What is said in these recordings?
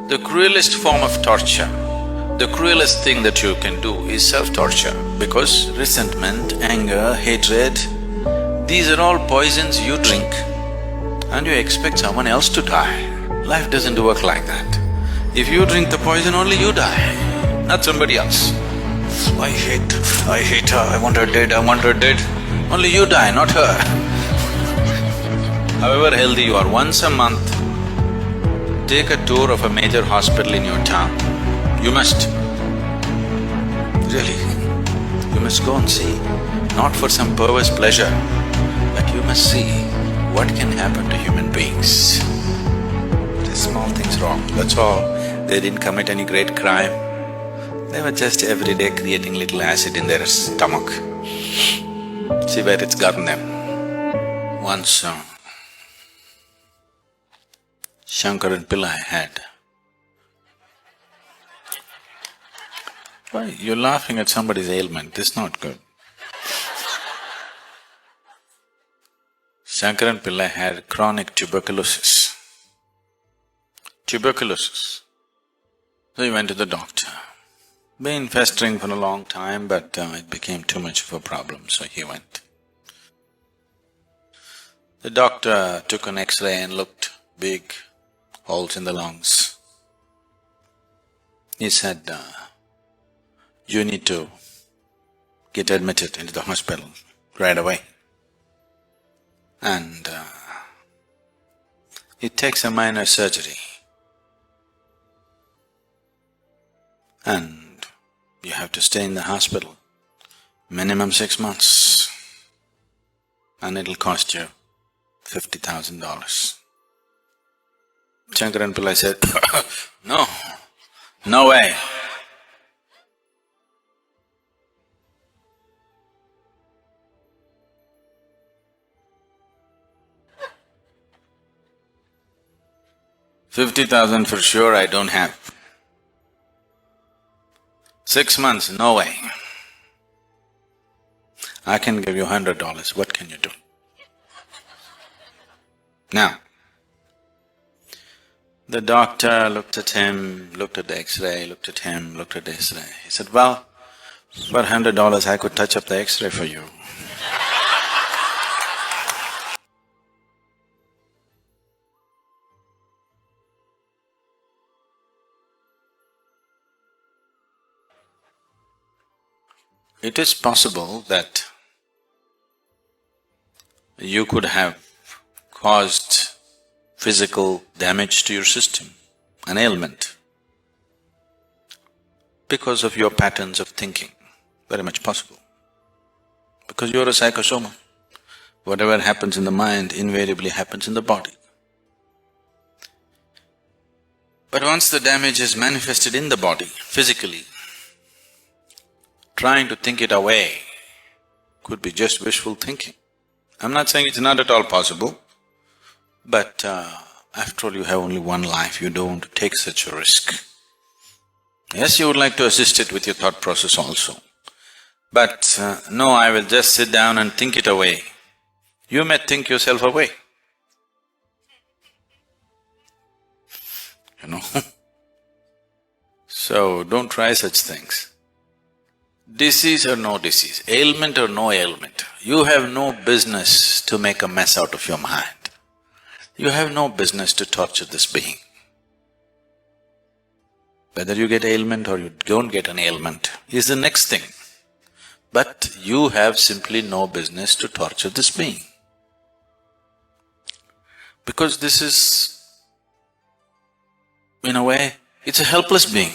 The cruelest form of torture, the cruelest thing that you can do is self-torture, because resentment, anger, hatred, these are all poisons you drink and you expect someone else to die. Life doesn't work like that. If you drink the poison, only you die, not somebody else. I hate her, I want her dead. Only you die, not her. However healthy you are, once a month, take a tour of a major hospital in your town. You must. Really, you must go and see. Not for some perverse pleasure, but you must see what can happen to human beings. Just small things wrong, that's all. They didn't commit any great crime. They were just every day creating little acid in their stomach. See where it's gotten them. Once Shankaran Pillai had… Why, you're laughing at somebody's ailment, this is not good. Shankaran Pillai had chronic tuberculosis. Tuberculosis. So he went to the doctor. Been festering for a long time, but it became too much of a problem, so he went. The doctor took an X-ray and looked, big holes in the lungs. He said, you need to get admitted into the hospital right away. And it takes a minor surgery. And you have to stay in the hospital minimum 6 months, and it'll cost you $50,000. Shankaran Pillai said, no way. $50,000 for sure I don't have. 6 months, no way. I can give you $100, what can you do? Now, the doctor looked at him, looked at the X-ray, looked at him, looked at the X-ray. He said, well, for $100 I could touch up the X-ray for you. It is possible that you could have caused physical damage to your system, an ailment, because of your patterns of thinking, very much possible. Because you're a psychosoma, whatever happens in the mind invariably happens in the body. But once the damage is manifested in the body, physically, trying to think it away could be just wishful thinking. I'm not saying it's not at all possible, but after all you have only one life, you don't want to take such a risk. Yes, you would like to assist it with your thought process also, but no, I will just sit down and think it away. You may think yourself away, you know. So don't try such things. Disease or no disease, ailment or no ailment, you have no business to make a mess out of your mind. You have no business to torture this being. Whether you get ailment or you don't get an ailment is the next thing. But you have simply no business to torture this being. Because this is, in a way, it's a helpless being.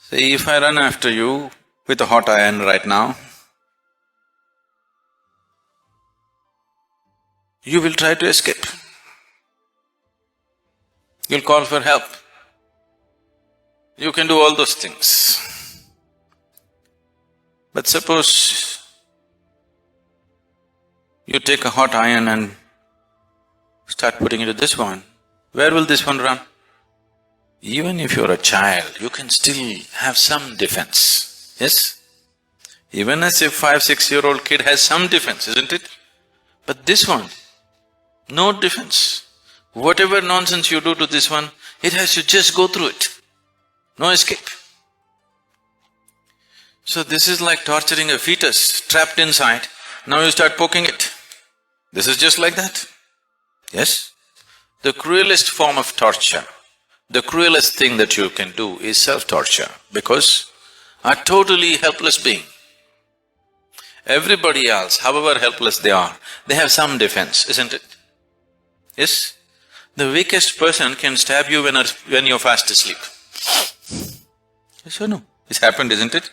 See, if I run after you with a hot iron right now, you will try to escape. You'll call for help. You can do all those things. But suppose you take a hot iron and start putting it to this one, where will this one run? Even if you're a child, you can still have some defense, yes? Even as a 5-6-year-old kid has some defense, isn't it? But this one, no defense. Whatever nonsense you do to this one, it has to just go through it. No escape. So this is like torturing a fetus trapped inside, now you start poking it. This is just like that. Yes? The cruelest form of torture, the cruelest thing that you can do is self-torture because a totally helpless being. Everybody else, however helpless they are, they have some defense, isn't it? Yes? The weakest person can stab you when you're fast asleep. Yes or no? It's happened, isn't it?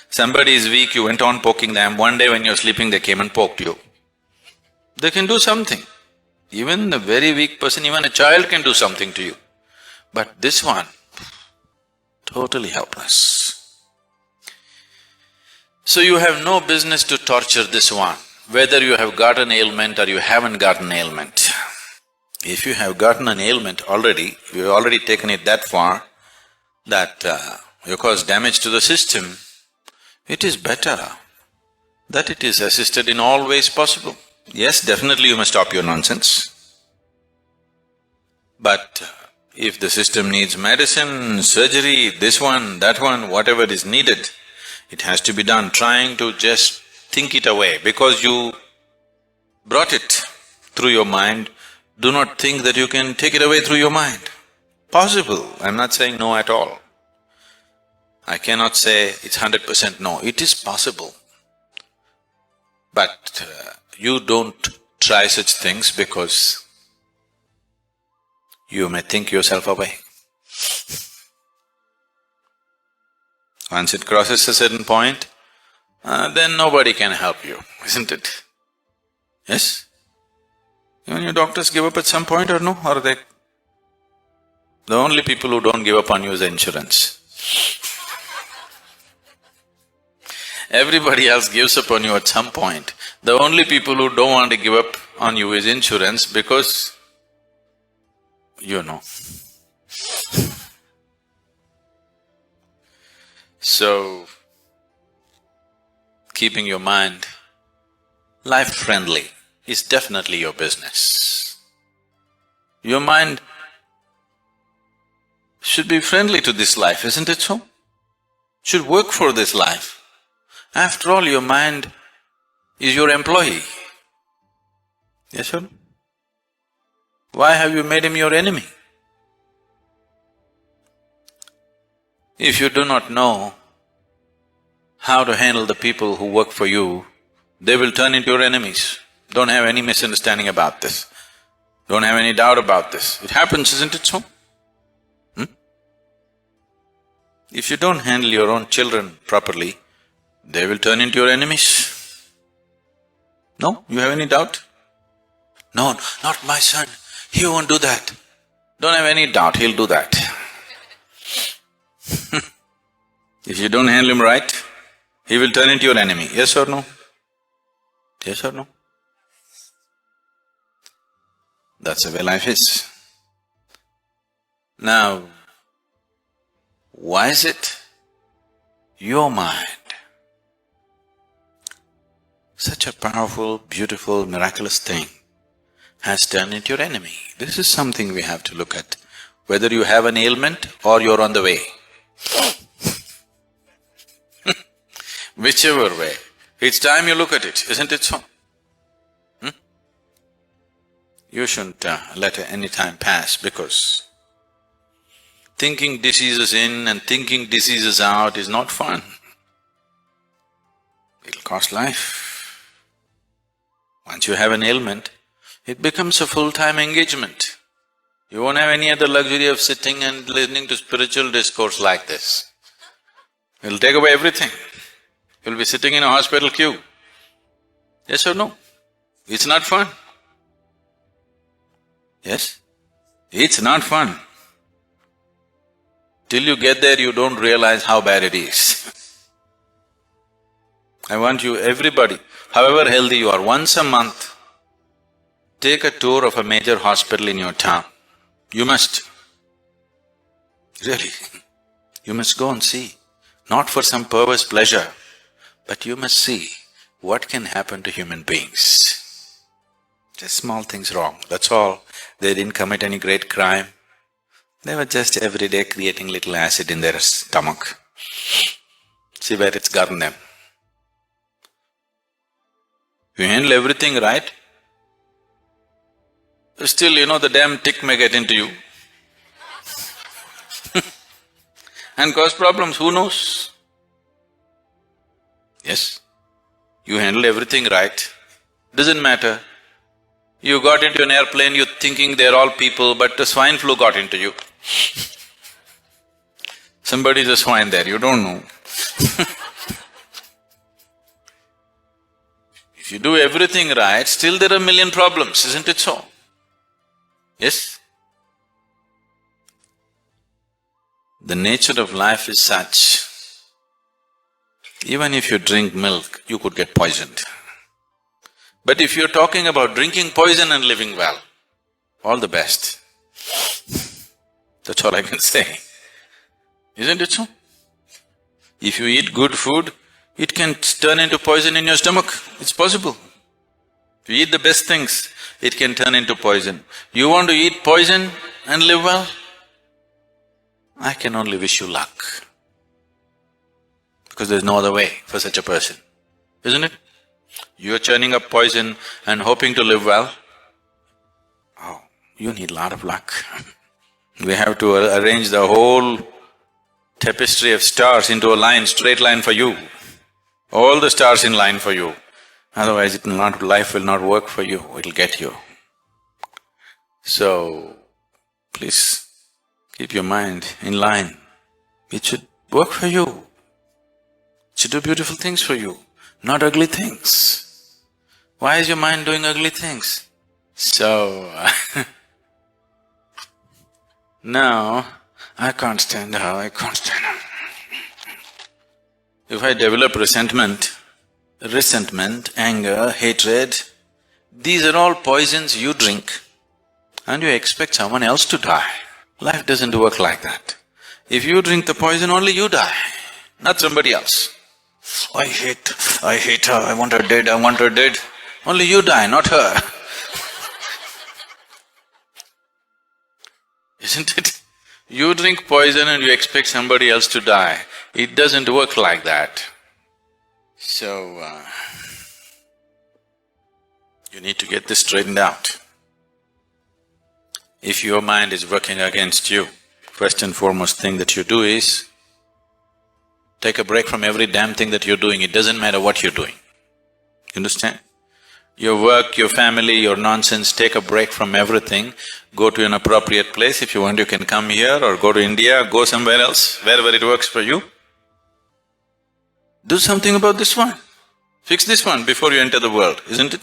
Somebody is weak, you went on poking them, one day when you're sleeping they came and poked you. They can do something. Even a very weak person, even a child can do something to you. But this one, totally helpless. So you have no business to torture this one, whether you have got an ailment or you haven't got an ailment. If you have gotten an ailment already, you've already taken it that far that you cause damage to the system, it is better that it is assisted in all ways possible. Yes, definitely you must stop your nonsense. But if the system needs medicine, surgery, this one, that one, whatever is needed, it has to be done, trying to just think it away. Because you brought it through your mind, do not think that you can take it away through your mind. Possible, I'm not saying no at all. I cannot say it's 100% no, it is possible. But you don't try such things because you may think yourself away. Once it crosses a certain point, then nobody can help you, isn't it? Yes? Even your doctors give up at some point or no? Or they… The only people who don't give up on you is the insurance. Everybody else gives up on you at some point. The only people who don't want to give up on you is insurance because you know. So, keeping your mind life-friendly is definitely your business. Your mind should be friendly to this life, isn't it so? Should work for this life. After all, your mind is your employee. Yes or no? Why have you made him your enemy? If you do not know how to handle the people who work for you, they will turn into your enemies. Don't have any misunderstanding about this. Don't have any doubt about this. It happens, isn't it so? If you don't handle your own children properly, they will turn into your enemies. No? You have any doubt? No, not my son, he won't do that. Don't have any doubt, he'll do that. If you don't handle him right, he will turn into your enemy, yes or no? Yes or no? That's the way life is. Now, why is it your mind, such a powerful, beautiful, miraculous thing, has turned into your enemy? This is something we have to look at, whether you have an ailment or you're on the way. Whichever way, it's time you look at it, isn't it so? You shouldn't let any time pass because thinking diseases in and thinking diseases out is not fun. It'll cost life. Once you have an ailment, it becomes a full-time engagement. You won't have any other luxury of sitting and listening to spiritual discourse like this. It'll take away everything. You'll be sitting in a hospital queue. Yes or no? It's not fun. Yes? It's not fun. Till you get there, you don't realize how bad it is. I want you, everybody, however healthy you are, once a month, take a tour of a major hospital in your town. You must. Really, you must go and see. Not for some perverse pleasure, but you must see what can happen to human beings. Just small things wrong, that's all. They didn't commit any great crime. They were just every day creating little acid in their stomach. See where it's gotten them. You handle everything right, still, the damn tick may get into you and cause problems, who knows? Yes, you handle everything right, doesn't matter. You got into an airplane, you're thinking they're all people, but the swine flu got into you. Somebody's a swine there, you don't know. If you do everything right, still there are a million problems, isn't it so? Yes? The nature of life is such, even if you drink milk, you could get poisoned. But if you're talking about drinking poison and living well, all the best. That's all I can say. Isn't it so? If you eat good food, it can turn into poison in your stomach, it's possible. If you eat the best things, it can turn into poison. You want to eat poison and live well? I can only wish you luck. Because there's no other way for such a person, isn't it? You're churning up poison and hoping to live well. Oh, you need a lot of luck. We have to arrange the whole tapestry of stars into a line, straight line for you. All the stars in line for you. Otherwise life will not work for you, it'll get you. So, please keep your mind in line. It should work for you. It should do beautiful things for you, not ugly things. Why is your mind doing ugly things? So, now, I can't stand her, I can't stand her. If I develop resentment, anger, hatred, these are all poisons you drink and you expect someone else to die. Life doesn't work like that. If you drink the poison, only you die, not somebody else. I hate her, I want her dead. Only you die, not her. Isn't it? You drink poison and you expect somebody else to die. It doesn't work like that. So, you need to get this straightened out. If your mind is working against you, first and foremost thing that you do is take a break from every damn thing that you're doing, it doesn't matter what you're doing. You understand? Your work, your family, your nonsense, take a break from everything, go to an appropriate place. If you want, you can come here or go to India, go somewhere else, wherever it works for you. Do something about this one. Fix this one before you enter the world, isn't it?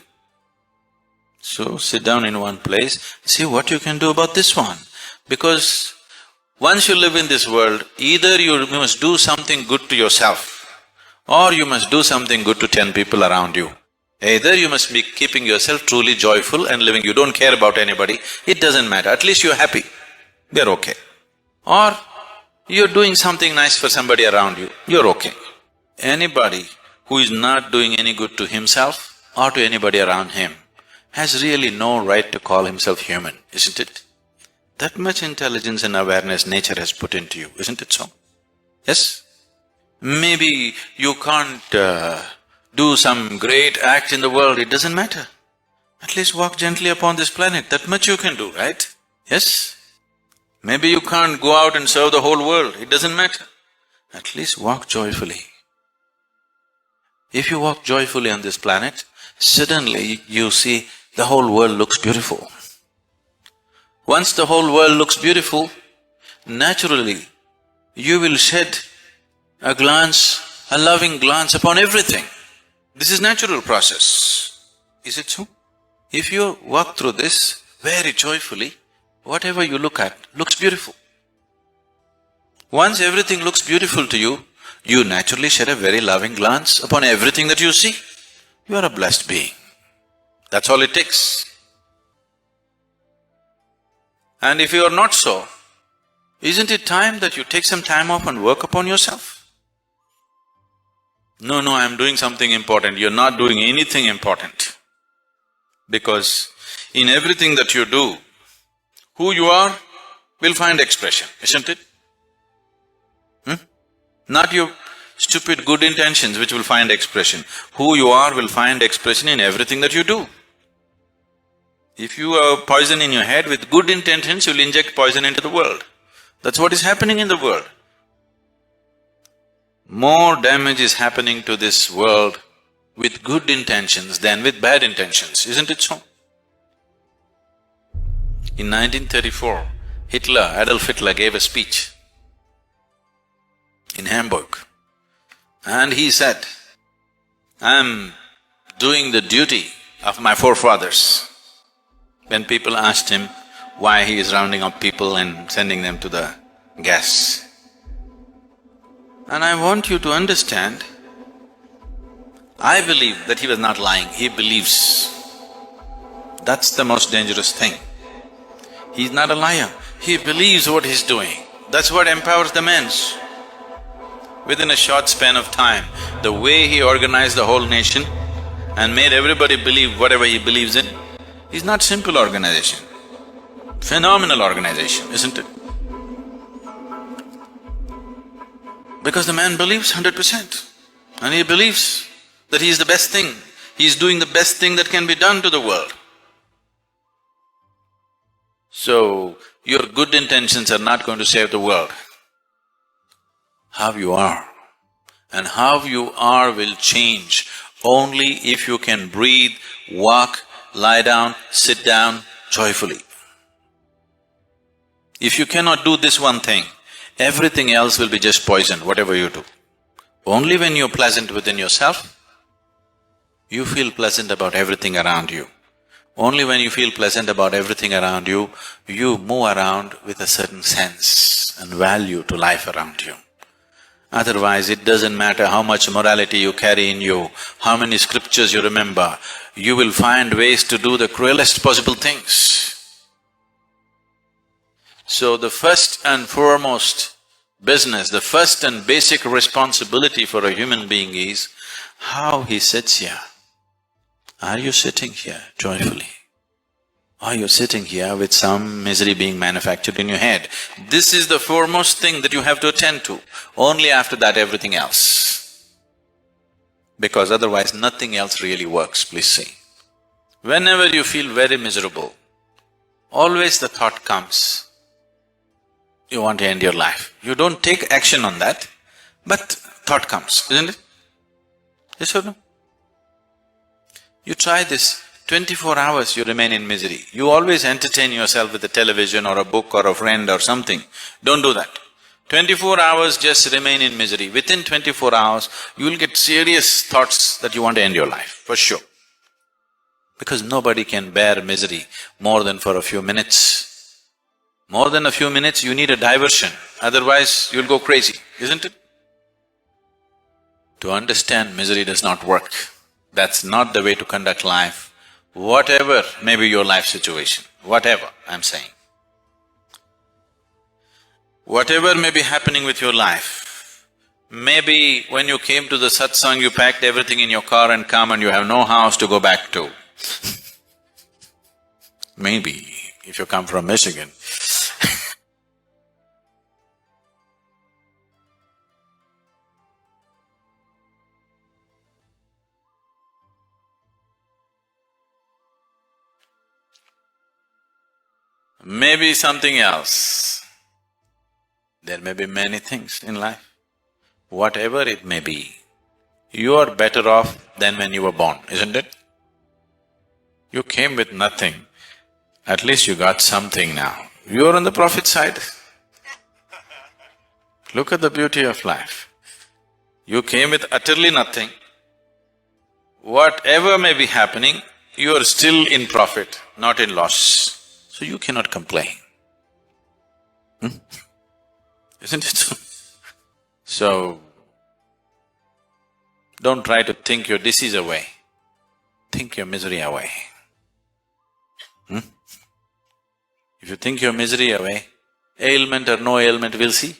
So, sit down in one place, see what you can do about this one. Because once you live in this world, either you must do something good to yourself or you must do something good to 10 people around you. Either you must be keeping yourself truly joyful and living, you don't care about anybody, it doesn't matter, at least you're happy, they're okay. Or you're doing something nice for somebody around you, you're okay. Anybody who is not doing any good to himself or to anybody around him has really no right to call himself human, isn't it? That much intelligence and awareness nature has put into you, isn't it so? Yes? Maybe you can't do some great act in the world, it doesn't matter. At least walk gently upon this planet, that much you can do, right? Yes? Maybe you can't go out and serve the whole world, it doesn't matter. At least walk joyfully. If you walk joyfully on this planet, suddenly you see the whole world looks beautiful. Once the whole world looks beautiful, naturally you will shed a glance, a loving glance upon everything. This is natural process, is it so? If you walk through this very joyfully, whatever you look at looks beautiful. Once everything looks beautiful to you, you naturally shed a very loving glance upon everything that you see. You are a blessed being. That's all it takes. And if you are not so, isn't it time that you take some time off and work upon yourself? No, I'm doing something important, you're not doing anything important. Because in everything that you do, who you are will find expression, isn't it? Not your stupid good intentions which will find expression. Who you are will find expression in everything that you do. If you have poison in your head with good intentions, you'll inject poison into the world. That's what is happening in the world. More damage is happening to this world with good intentions than with bad intentions, isn't it so? In 1934, Adolf Hitler gave a speech in Hamburg, and he said, "I'm doing the duty of my forefathers." When people asked him why he is rounding up people and sending them to the gas. And I want you to understand, I believe that he was not lying, he believes. That's the most dangerous thing. He's not a liar, he believes what he's doing. That's what empowers the men. Within a short span of time, the way he organized the whole nation and made everybody believe whatever he believes in, is not simple organization, phenomenal organization, isn't it? Because the man believes 100%, and he believes that he is the best thing, he is doing the best thing that can be done to the world. So, your good intentions are not going to save the world. How you are, and how you are will change only if you can breathe, walk, lie down, sit down joyfully. If you cannot do this one thing, everything else will be just poison, whatever you do. Only when you're pleasant within yourself, you feel pleasant about everything around you. Only when you feel pleasant about everything around you, you move around with a certain sense and value to life around you. Otherwise, it doesn't matter how much morality you carry in you, how many scriptures you remember, you will find ways to do the cruelest possible things. So the first and foremost business, the first and basic responsibility for a human being is how he sits here. Are you sitting here joyfully? Are you sitting here with some misery being manufactured in your head? This is the foremost thing that you have to attend to. Only after that everything else. Because otherwise nothing else really works, please see. Whenever you feel very miserable, always the thought comes, you want to end your life. You don't take action on that, but thought comes, isn't it? Yes or no? You try this, 24 hours you remain in misery. You always entertain yourself with a television or a book or a friend or something. Don't do that. 24 hours just remain in misery. Within 24 hours, you will get serious thoughts that you want to end your life, for sure. Because nobody can bear misery more than for a few minutes. More than a few minutes, you need a diversion, otherwise you'll go crazy, isn't it? To understand misery does not work. That's not the way to conduct life. Whatever may be your life situation, whatever I'm saying. Whatever may be happening with your life, maybe when you came to the satsang, you packed everything in your car and come and you have no house to go back to. Maybe, if you come from Michigan. Maybe something else. There may be many things in life. Whatever it may be, you are better off than when you were born, isn't it? You came with nothing, at least you got something now. You are on the profit side. Look at the beauty of life. You came with utterly nothing. Whatever may be happening, you are still in profit, not in loss. So you cannot complain. Isn't it so? So, don't try to think your disease away, think your misery away. If you think your misery away, ailment or no ailment, we'll see.